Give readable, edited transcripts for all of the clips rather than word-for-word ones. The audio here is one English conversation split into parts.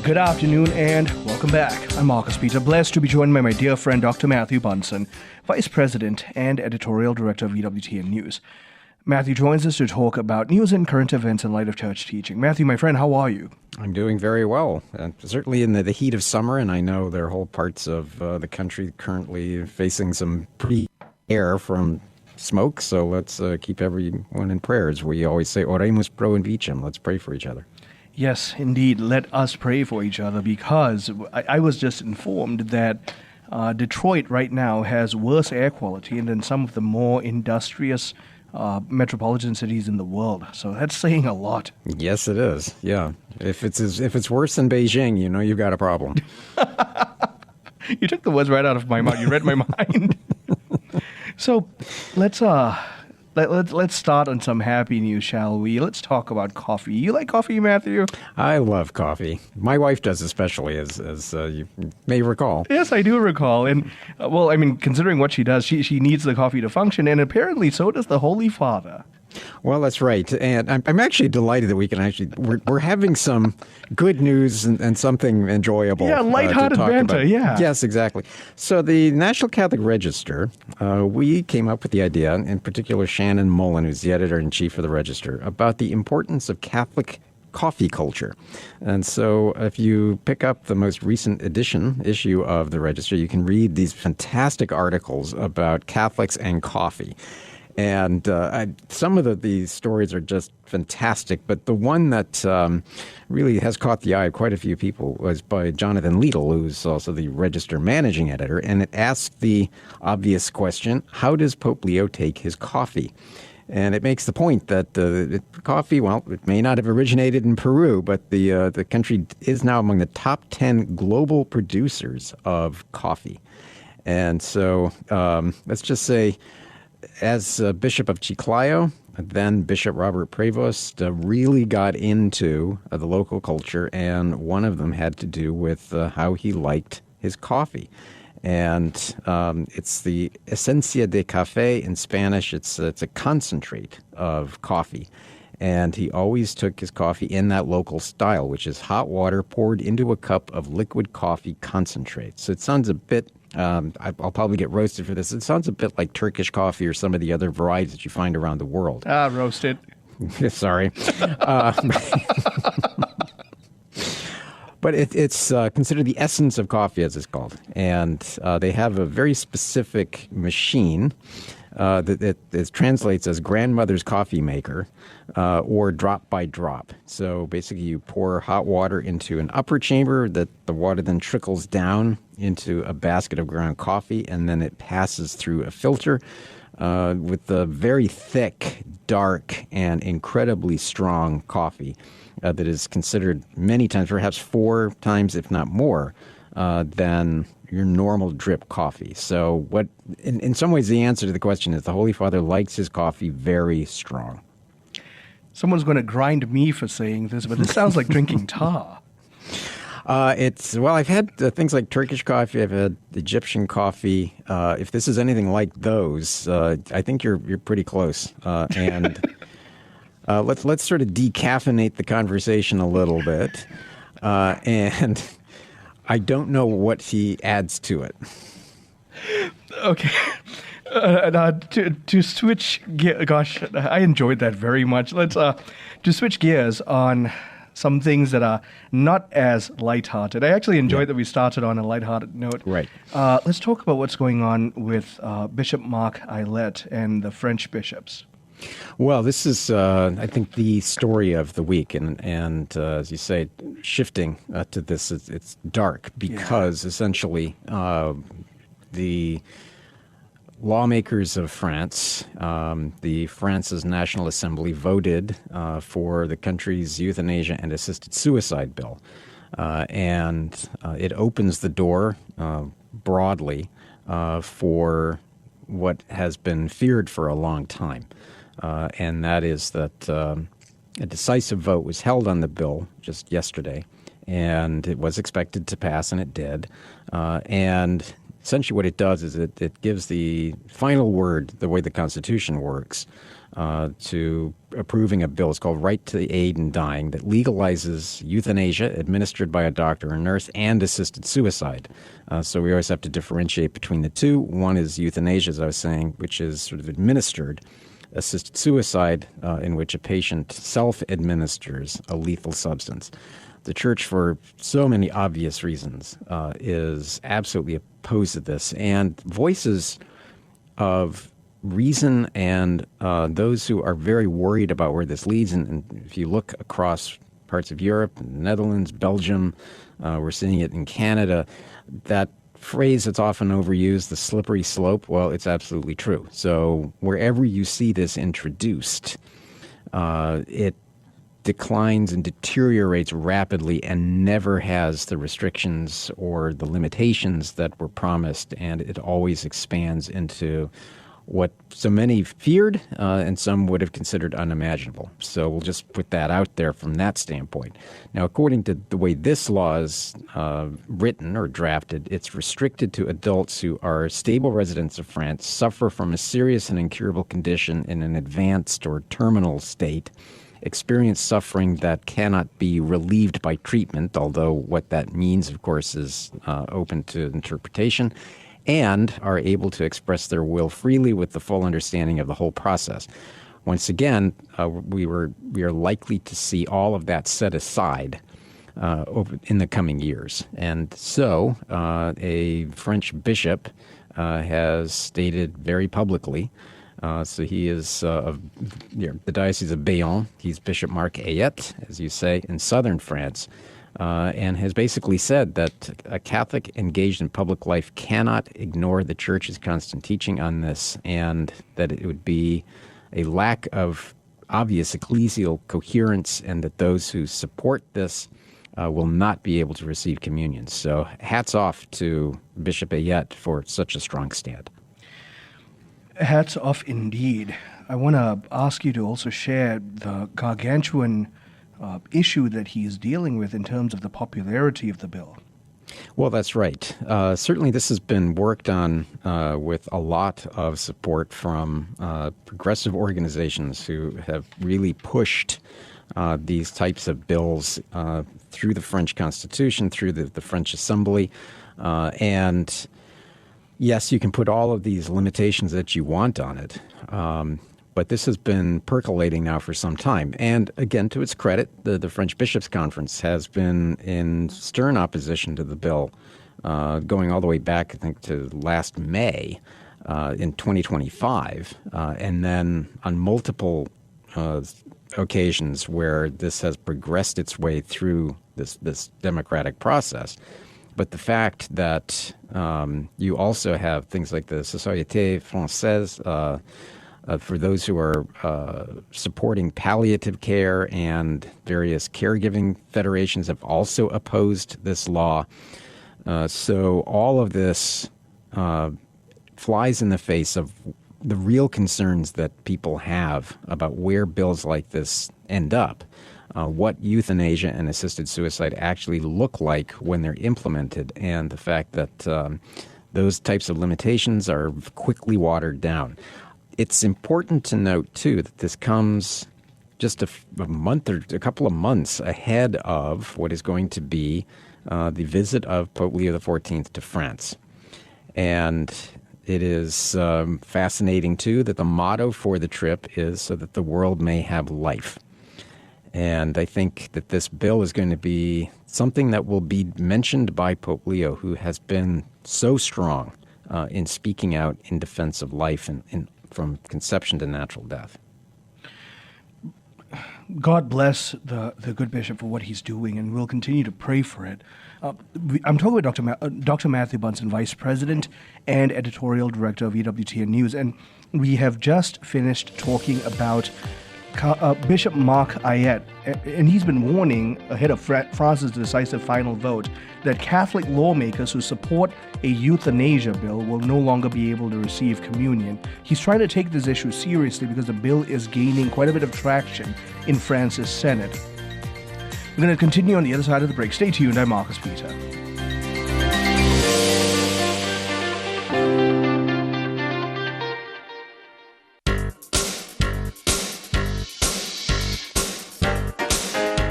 Good afternoon and welcome back. I'm Marcus Peter, blessed to be joined by my dear friend Dr. Matthew Bunson, Vice President and Editorial Director of EWTN News. Matthew joins us to talk about news and current events in light of church teaching. Matthew, my friend, how are you? I'm doing very well. Certainly in the heat of summer, and I know there are whole parts of the country currently facing some pretty air from smoke, so let's keep everyone in prayer. As we always say, oremus pro invicem. Let's pray for each other. Yes, indeed. Let us pray for each other, because I was just informed that Detroit right now has worse air quality than some of the more industrious metropolitan cities in the world. So that's saying a lot. Yes, it is. Yeah. If it's worse than Beijing, you know you've got a problem. You took the words right out of my mouth. You read my mind. So let's start on some happy news, shall we? Let's talk about coffee. You like coffee, Matthew? I love coffee. My wife does, especially, as you may recall. Yes, I do recall. And, considering what she does, she needs the coffee to function, and apparently so does the Holy Father. Well, that's right. And I'm actually delighted that we can we're having some good news and something enjoyable. Yeah, lighthearted banter, yeah. Yes, exactly. So the National Catholic Register, we came up with the idea, in particular Shannon Mullen, who's the editor-in-chief of the Register, about the importance of Catholic coffee culture. And so if you pick up the most recent issue of the Register, you can read these fantastic articles about Catholics and coffee. And some of these stories are just fantastic, but the one that really has caught the eye of quite a few people was by Jonathan Liedl, who's also the Register managing editor, and it asked the obvious question, how does Pope Leo take his coffee? And it makes the point that coffee, well, it may not have originated in Peru, but the country is now among the top 10 global producers of coffee. And so let's just say, as Bishop of Chiclayo, then Bishop Robert Prevost really got into the local culture, and one of them had to do with how he liked his coffee. And it's the esencia de café in Spanish. It's a concentrate of coffee. And he always took his coffee in that local style, which is hot water poured into a cup of liquid coffee concentrate. So it sounds a bit, I'll probably get roasted for this. It sounds a bit like Turkish coffee or some of the other varieties that you find around the world. Roasted. Sorry. But it's considered the essence of coffee, as it's called. And they have a very specific machine that it translates as grandmother's coffee maker or drop by drop. So basically you pour hot water into an upper chamber that the water then trickles down into a basket of ground coffee, and then it passes through a filter with a very thick, dark, and incredibly strong coffee that is considered many times, perhaps 4 times, if not more, than your normal drip coffee. So what, in some ways, the answer to the question is the Holy Father likes his coffee very strong. Someone's going to grind me for saying this, but it sounds like drinking tar. I've had things like Turkish coffee. I've had Egyptian coffee. If this is anything like those, I think you're pretty close. And let's sort of decaffeinate the conversation a little bit. And I don't know what he adds to it. Okay. To switch gears, gosh, I enjoyed that very much. Let's to switch gears on some things that are not as lighthearted. I actually enjoyed that we started on a lighthearted note. Right. Let's talk about what's going on with Bishop Marc Aillet and the French bishops. Well, this is, I think, the story of the week. And as you say, shifting to this, it's dark because essentially the lawmakers of France, the France's National Assembly, voted for the country's euthanasia and assisted suicide bill. And it opens the door broadly for what has been feared for a long time. And that is that a decisive vote was held on the bill just yesterday, and it was expected to pass, and it did. And essentially what it does is it gives the final word, the way the Constitution works, to approving a bill. It's called Right to Aid in Dying, that legalizes euthanasia administered by a doctor or nurse and assisted suicide. So we always have to differentiate between the two. One is euthanasia, as I was saying, which is sort of administered. Assisted suicide, in which a patient self-administers a lethal substance. The church, for so many obvious reasons, is absolutely opposed to this. And voices of reason and those who are very worried about where this leads, and if you look across parts of Europe, the Netherlands, Belgium, we're seeing it in Canada, that phrase that's often overused, the slippery slope, well, it's absolutely true. So wherever you see this introduced, it declines and deteriorates rapidly and never has the restrictions or the limitations that were promised, and it always expands into what so many feared and some would have considered unimaginable. So we'll just put that out there from that standpoint. Now, according to the way this law is written or drafted, it's restricted to adults who are stable residents of France, suffer from a serious and incurable condition in an advanced or terminal state, experience suffering that cannot be relieved by treatment, although what that means, of course, is open to interpretation, and are able to express their will freely with the full understanding of the whole process. Once again, we are likely to see all of that set aside in the coming years. And so a French bishop has stated very publicly, so he is of the Diocese of Bayonne. He's Bishop Marc Aillet, as you say, in southern France, and has basically said that a Catholic engaged in public life cannot ignore the Church's constant teaching on this, and that it would be a lack of obvious ecclesial coherence, and that those who support this will not be able to receive communion. So hats off to Bishop Aillet for such a strong stand. Hats off indeed. I want to ask you to also share the gargantuan issue that he is dealing with in terms of the popularity of the bill. Well, that's right. Certainly this has been worked on with a lot of support from progressive organizations who have really pushed these types of bills through the French Constitution, through the French Assembly. And yes, you can put all of these limitations that you want on it. But this has been percolating now for some time. And again, to its credit, the French Bishops' Conference has been in stern opposition to the bill, going all the way back, I think, to last May in 2025. And then on multiple occasions where this has progressed its way through this democratic process. But the fact that you also have things like the Société Française, for those who are supporting palliative care, and various caregiving federations have also opposed this law. So all of this flies in the face of the real concerns that people have about where bills like this end up, what euthanasia and assisted suicide actually look like when they're implemented, and the fact that those types of limitations are quickly watered down. It's important to note, too, that this comes just a month or a couple of months ahead of what is going to be the visit of Pope Leo XIV to France. And it is fascinating, too, that the motto for the trip is so that the world may have life. And I think that this bill is going to be something that will be mentioned by Pope Leo, who has been so strong in speaking out in defense of life and from conception to natural death. God bless the good bishop for what he's doing, and we'll continue to pray for it. I'm talking with Dr. Matthew Bunson, Vice President and Editorial Director of EWTN News, and we have just finished talking about Bishop Marc Aillet, and he's been warning ahead of France's decisive final vote that Catholic lawmakers who support a euthanasia bill will no longer be able to receive communion. He's trying to take this issue seriously because the bill is gaining quite a bit of traction in France's Senate. We're going to continue on the other side of the break. Stay tuned. I'm Marcus Peter.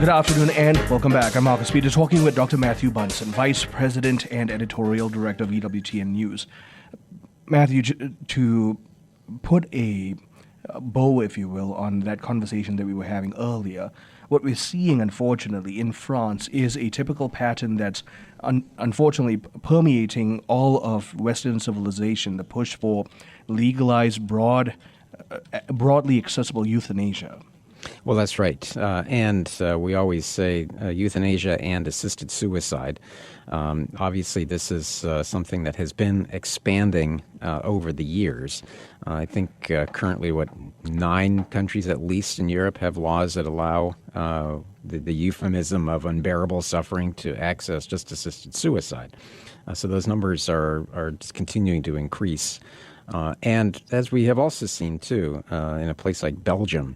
Good afternoon and welcome back. I'm Marcus Peter talking with Dr. Matthew Bunson, Vice President and Editorial Director of EWTN News. Matthew, to put a bow, if you will, on that conversation that we were having earlier, what we're seeing, unfortunately, in France is a typical pattern that's unfortunately permeating all of Western civilization, the push for legalized, broadly accessible euthanasia. Well, that's right. And we always say euthanasia and assisted suicide. Obviously, this is something that has been expanding over the years. I think currently, 9 countries at least in Europe have laws that allow the euphemism of unbearable suffering to access just assisted suicide. So those numbers are just continuing to increase. And as we have also seen, too, in a place like Belgium,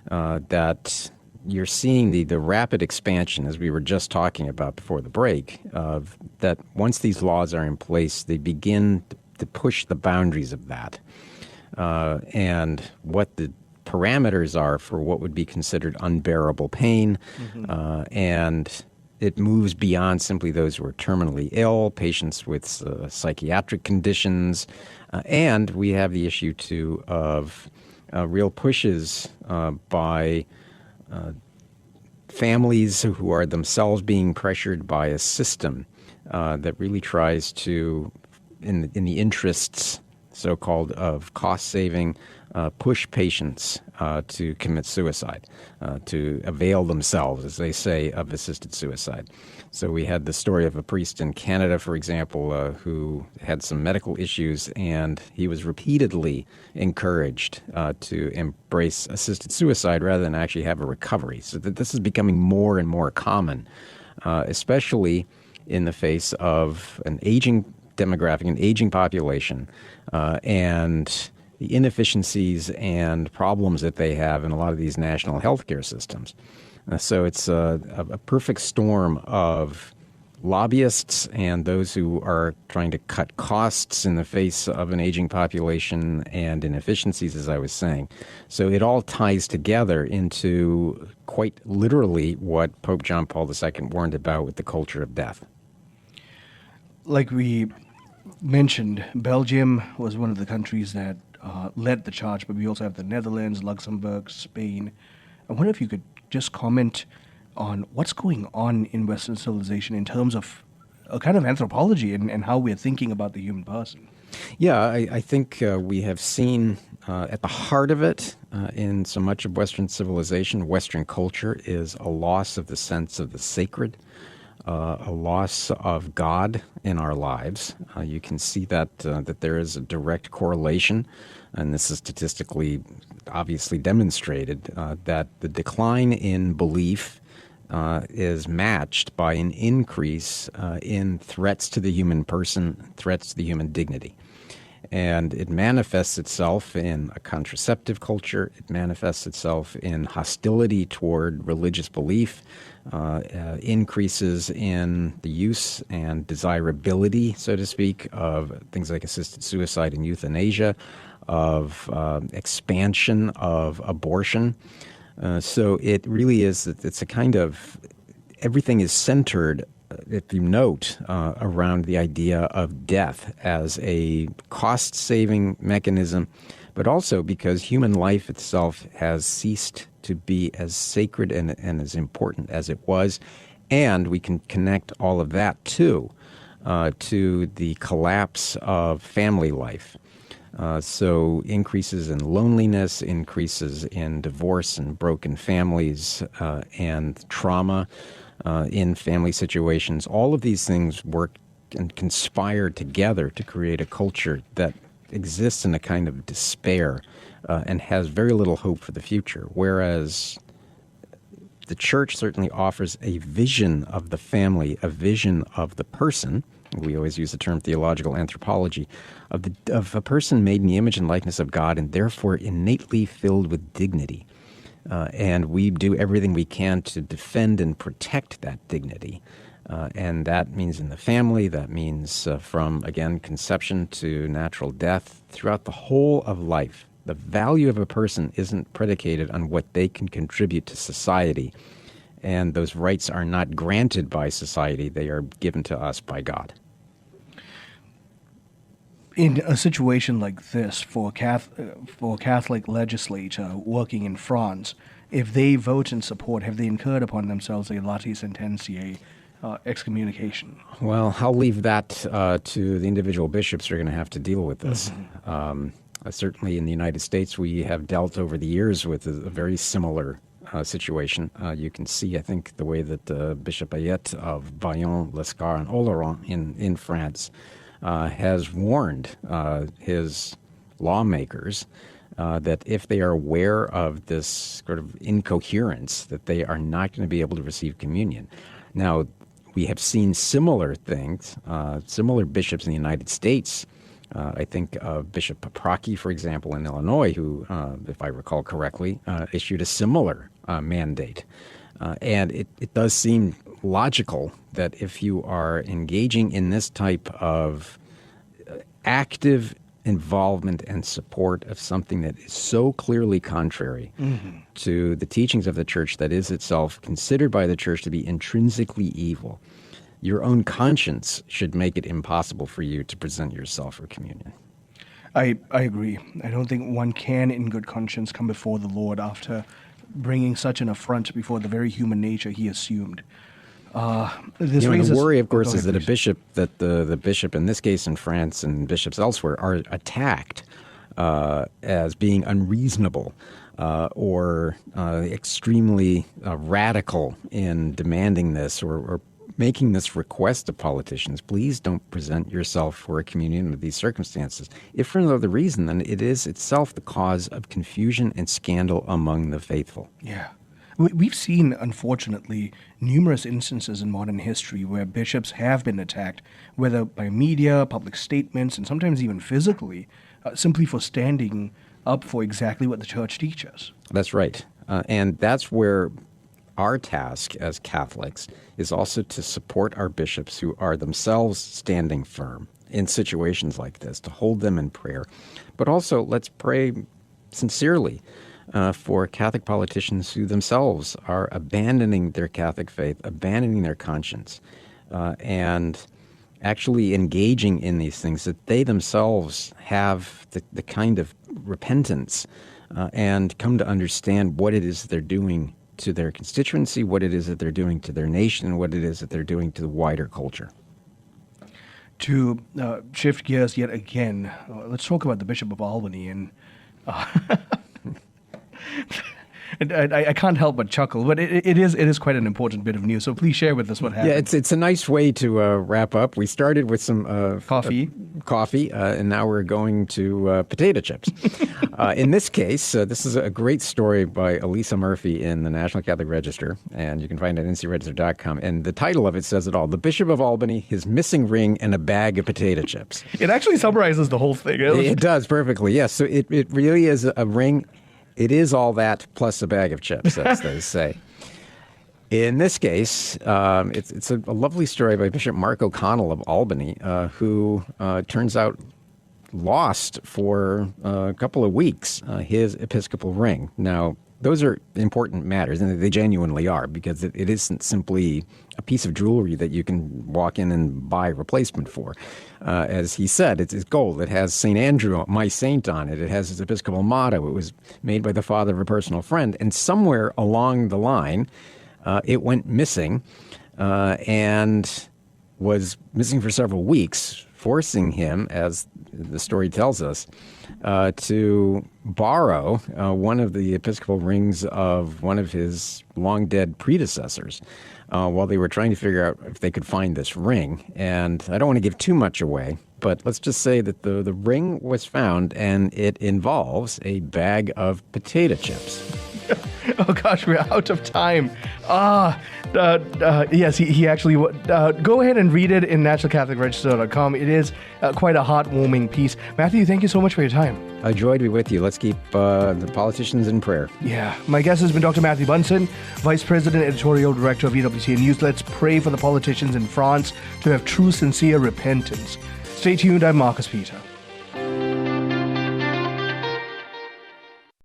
that you're seeing the rapid expansion, as we were just talking about before the break, of that once these laws are in place, they begin to push the boundaries of that. And what the parameters are for what would be considered unbearable pain. And it moves beyond simply those who are terminally ill, patients with psychiatric conditions. And we have the issue, too, of real pushes by families who are themselves being pressured by a system that really tries to, in the interests, so-called, of cost-saving, push patients to commit suicide, to avail themselves, as they say, of assisted suicide. So we had the story of a priest in Canada, for example, who had some medical issues, and he was repeatedly encouraged to embrace assisted suicide rather than actually have a recovery. So that this is becoming more and more common, especially in the face of an aging demographic, an aging population, and the inefficiencies and problems that they have in a lot of these national healthcare systems. So it's a perfect storm of lobbyists and those who are trying to cut costs in the face of an aging population and inefficiencies, as I was saying. So it all ties together into quite literally what Pope John Paul II warned about with the culture of death. Like we mentioned, Belgium was one of the countries that led the charge, but we also have the Netherlands, Luxembourg, Spain. I wonder if you could just comment on what's going on in Western civilization in terms of a kind of anthropology and how we're thinking about the human person. Yeah, I think we have seen at the heart of it in so much of Western civilization, Western culture, is a loss of the sense of the sacred, a loss of God in our lives. You can see that there is a direct correlation, and this is statistically obviously demonstrated, that the decline in belief is matched by an increase in threats to the human person, threats to the human dignity. And it manifests itself in a contraceptive culture. It manifests itself in hostility toward religious belief, increases in the use and desirability, so to speak, of things like assisted suicide and euthanasia, of expansion of abortion. So it really is, it's a kind of, everything is centered, if you note, around the idea of death as a cost-saving mechanism, but also because human life itself has ceased to be as sacred and as important as it was. And we can connect all of that, too, to the collapse of family life. So increases in loneliness, increases in divorce and broken families, and trauma in family situations. All of these things work and conspire together to create a culture that exists in a kind of despair and has very little hope for the future, whereas the church certainly offers a vision of the family, a vision of the person. We always use the term theological anthropology, of a person made in the image and likeness of God and therefore innately filled with dignity. And we do everything we can to defend and protect that dignity. And that means in the family, that means from, again, conception to natural death, throughout the whole of life. The value of a person isn't predicated on what they can contribute to society And those rights are not granted by society. They are given to us by God. In a situation like this, for a Catholic legislature working in France, if they vote in support, have they incurred upon themselves a lati sententiae excommunication? Well, I'll leave that to the individual bishops who are going to have to deal with this. Certainly in the United States, we have dealt over the years with a very similar situation. You can see, I think, the way that Bishop Aillet of Bayonne, Lescar, and Oloron in France has warned his lawmakers that if they are aware of this sort of incoherence, that they are not going to be able to receive communion. Now, we have seen similar things, similar bishops in the United States. I think of Bishop Paprocki, for example, in Illinois, who, if I recall correctly, issued a similar mandate. And it does seem logical that if you are engaging in this type of active involvement and support of something that is so clearly contrary to the teachings of the church, that is itself considered by the church to be intrinsically evil, your own conscience should make it impossible for you to present yourself for communion. I agree. I don't think one can, in good conscience, come before the Lord after bringing such an affront before the very human nature he assumed. The worry, of course, is that the bishop in this case in France and bishops elsewhere are attacked as being unreasonable or extremely radical in demanding this or making this request to politicians. Please don't present yourself for a communion under these circumstances. If for no other reason, then it is itself the cause of confusion and scandal among the faithful. Yeah. We've seen, unfortunately, numerous instances in modern history where bishops have been attacked, whether by media, public statements, and sometimes even physically, simply for standing up for exactly what the church teaches. That's right. And that's where our task as Catholics is also to support our bishops who are themselves standing firm in situations like this, to hold them in prayer. But also, let's pray sincerely for Catholic politicians who themselves are abandoning their Catholic faith, abandoning their conscience, and actually engaging in these things, that they themselves have the kind of repentance and come to understand what it is they're doing to their constituency, what it is that they're doing to their nation, and what it is that they're doing to the wider culture. To shift gears yet again, let's talk about the Bishop of Albany. And I can't help but chuckle, but it is quite an important bit of news. So please share with us what happened. Yeah, it's a nice way to wrap up. We started with some coffee, and now we're going to potato chips. In this case, this is a great story by Elisa Murphy in the National Catholic Register, and you can find it at ncregister.com. And the title of it says it all: "The Bishop of Albany, His Missing Ring, and a Bag of Potato Chips." It actually summarizes the whole thing. It does perfectly. Yes, so it really is a ring. It is all that plus a bag of chips, as they say. In this case, it's a lovely story by Bishop Marc O'Connell of Albany, who turns out lost for a couple of weeks his episcopal ring. Now, those are important matters, and they genuinely are, because it isn't simply a piece of jewelry that you can walk in and buy a replacement for. As he said, it's gold. It has St. Andrew, my saint, on it. It has his episcopal motto. It was made by the father of a personal friend. And somewhere along the line, it went missing and was missing for several weeks, forcing him, as the story tells us, to borrow one of the episcopal rings of one of his long-dead predecessors while they were trying to figure out if they could find this ring. And I don't want to give too much away, but let's just say that the ring was found, and it involves a bag of potato chips. Oh gosh, we're out of time. Yes, he actually. Go ahead and read it in nationalcatholicregister.com. It is quite a heartwarming piece. Matthew, thank you so much for your time. A joy to be with you. Let's keep the politicians in prayer. Yeah. My guest has been Dr. Matthew Bunson, Vice President, Editorial Director of EWTN News. Let's pray for the politicians in France to have true, sincere repentance. Stay tuned. I'm Marcus Peter.